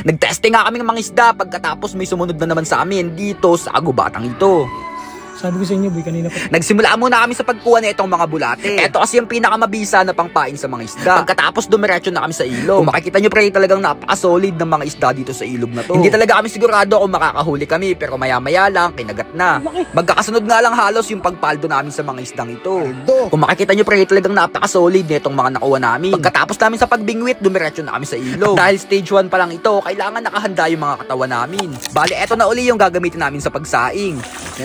Nagtesting nga kami ng mga isda pagkatapos may sumunod na naman sa amin dito sa kagubatang ito. Sabi ko sa inyo, boy, kanina pa. Nagsimula muna kami sa pagkuha na itong mga bulate. Ito kasi yung pinakamabisa na pangpain sa mga isda. Pagkatapos dumiretso na kami sa ilog. Kung makikita nyo pre, talagang napaka-solid ng mga isda dito sa ilog na to. Hindi talaga kami sigurado kung makakahuli kami, pero maya-maya lang, kinagat na. Magkakasunod nga lang halos yung pagpaldo namin sa mga isdang ito. Kung makikita nyo pre, talagang napaka-solid nitong mga nakuha namin. Pagkatapos namin sa pagbingwit, dumiretso na kami sa ilog. Dahil stage 1 pa lang ito, kailangan nakahanda yung mga katawan namin. Bale, eto na uli yung gagamitin namin sa pagsaing.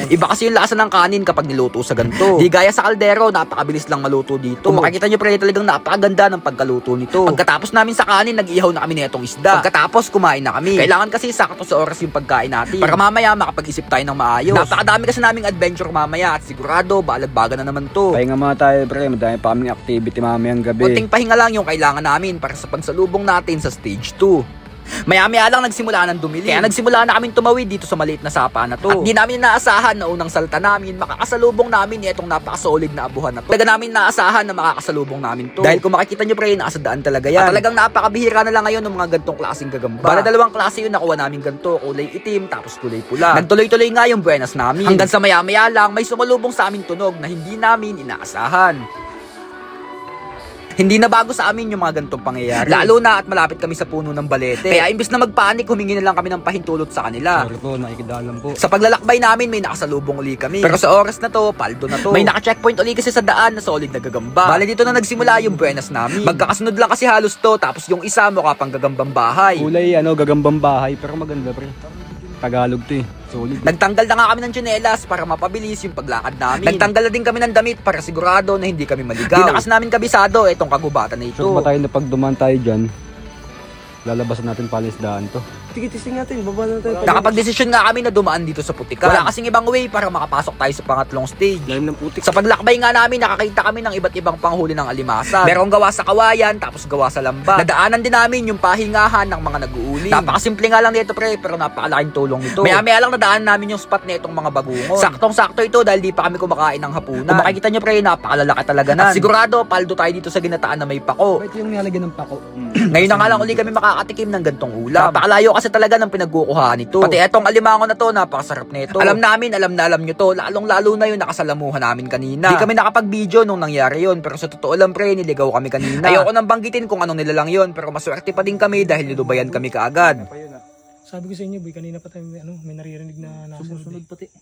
Iba kasi yung lasa ng kanin kapag niluto sa ganito. Di gaya sa kaldero, napakabilis lang maluto dito. Kung makikita nyo pre, talagang napakaganda ng pagkaluto nito. Pagkatapos namin sa kanin, nag-ihaw na kami nitong isda. Pagkatapos kumain na kami. Kailangan kasi sakto sa oras yung pagkain natin para mamaya makapag-isip tayo ng maayos. Napakadami kasi naming adventure mamaya at sigurado balag-baga na naman to. Pahinga mga tayo pre, madami pa kaming activity mamayang gabi. Kunting pahinga lang yung kailangan namin para sa pagsalubong natin sa stage 2. Maya-maya lang nagsimula ng dumili. Kaya nagsimula na kaming tumawid dito sa maliit na sapa na to. At di namin inaasahan na unang salta namin, makakasalubong namin itong napaka-solid na abuhan na to. Talaga namin inaasahan na makakasalubong namin to. Dahil kung makikita nyo pre, nasa daan talaga yan. At talagang napakabihira na lang ngayon ng mga gantong klaseng gagamba. Bala dalawang klase yung nakuha namin ganto, kulay itim tapos kulay pula. Nagtuloy-tuloy nga yung buenas namin. Hanggang sa maya-maya lang may sumalubong sa aming tunog na hindi namin inaasahan. Hindi na bago sa amin yung mga gantong pangyayari. Lalo na at malapit kami sa puno ng balete. Kaya imbes na magpanik, humingi na lang kami ng pahintulot sa kanila. Sorry po, nakikidalam po. Sa paglalakbay namin, may nakasalubong uli kami. Pero sa oras na to, paldo na to. May naka-checkpoint uli kasi sa daan na solid na gagamba. Bale dito na nagsimula yung buenas namin. Magkakasunod lang kasi halos to, tapos yung isa mukha pang gagambang bahay. Kulay gagambang bahay, pero maganda pre. Tagalog to eh. Solid. Nagtanggal na nga kami ng tsinelas para mapabilis yung paglakad namin. Nagtanggal na din kami ng damit para sigurado na hindi kami maligaw. Di na kasi namin kabisado itong kagubatan na ito. Sure ba tayo na pag dumaan tayo dyan, lalabasan natin palisdaan to? Sige, testing natin. Baba na tayo. Nakapag-desisyon nga kami na dumaan dito sa Putikan. Wala kasing ibang way para makapasok tayo sa pangatlong stage. Lalim ng putik. Sa paglakbay nga namin, nakakita kami ng iba't ibang panghuli ng alimasag. Merong gawa sa kawayan, tapos gawa sa lambat. Nadaanan din namin yung pahingahan ng mga nag-uuli. Napakasimple nga lang nito pre, pero napakalaking tulong nito. Maya-maya lang nadaanan namin yung spot na itong mga bagungon. Saktong-sakto ito dahil di pa kami kumakain ng hapunan. Kung makikita nyo pre, napakalalaki talaga na. At sigurado, paldo tayo dito sa ginataan na may pako. Bakit yung nilalagyan ng pako? Ngayon na nga lang uli kami makakatikim ng gantong ulam. Napakalayo kasi talaga ng pinagkukuhaan nito. Pati etong alimango na to, napakasarap nito. Alam na alam nyo to, lalong-lalo na yung nakasalamuhan namin kanina. Di kami nakapag-video nung nangyari yun, pero sa totoo lang pre, niligaw kami kanina. Ayoko nang banggitin kung anong nilalang yun, pero maswerte pa din kami dahil nilubayan kami kaagad. Sabi ko sa inyo, boy, kanina pa tayo may naririnig na nasa sunod pati.